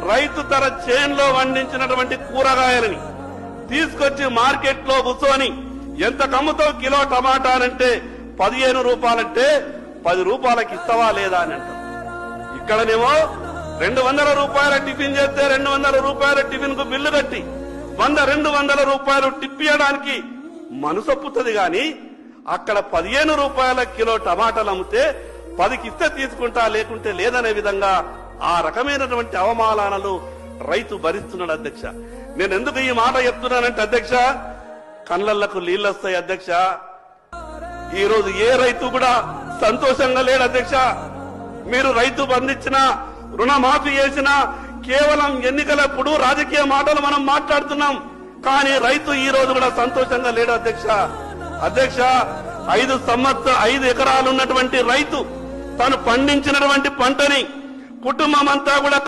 రైతు తన చేన్లో పండించినటువంటి కూరగాయలని తీసుకొచ్చి మార్కెట్ లో కూర్చొని ఎంత కమ్ముతో కిలో టమాటాలంటే 15 రూపాయలంటే 10 రూపాయలకి ఇస్తావా లేదా అని అంటాం. ఇక్కడనేమో 200 రూపాయల టిఫిన్ చేస్తే 200 రూపాయల టిఫిన్ కు బిల్లు కట్టి 100-200 రూపాయలు టిప్పియడానికి మనసొప్పుతుంది గాని అక్కడ 15 రూపాయల కిలో టమాటాలు అమ్మితే 10కి ఇస్తే తీసుకుంటా లేకుంటే లేదనే విధంగా ఆ రకమైనటువంటి అవమానాలను రైతు భరిస్తున్నాడు అధ్యక్ష. నేను ఎందుకు ఈ మాట చెప్తున్నానంటే అధ్యక్ష, కళ్ళకు నీళ్ళొస్తాయి అధ్యక్ష. ఈ రోజు ఏ రైతు కూడా సంతోషంగా లేడు అధ్యక్ష. మీరు రైతు బంధించిన రుణమాఫీ చేసినా కేవలం ఎన్నికలప్పుడు రాజకీయ మాటలు మనం మాట్లాడుతున్నాం, కానీ రైతు ఈ రోజు కూడా సంతోషంగా లేడు అధ్యక్ష. అధ్యక్ష, 5 ఎకరాలు ఉన్నటువంటి రైతు తను పండించినటువంటి పంటని కుటుంబం అంతా కూడా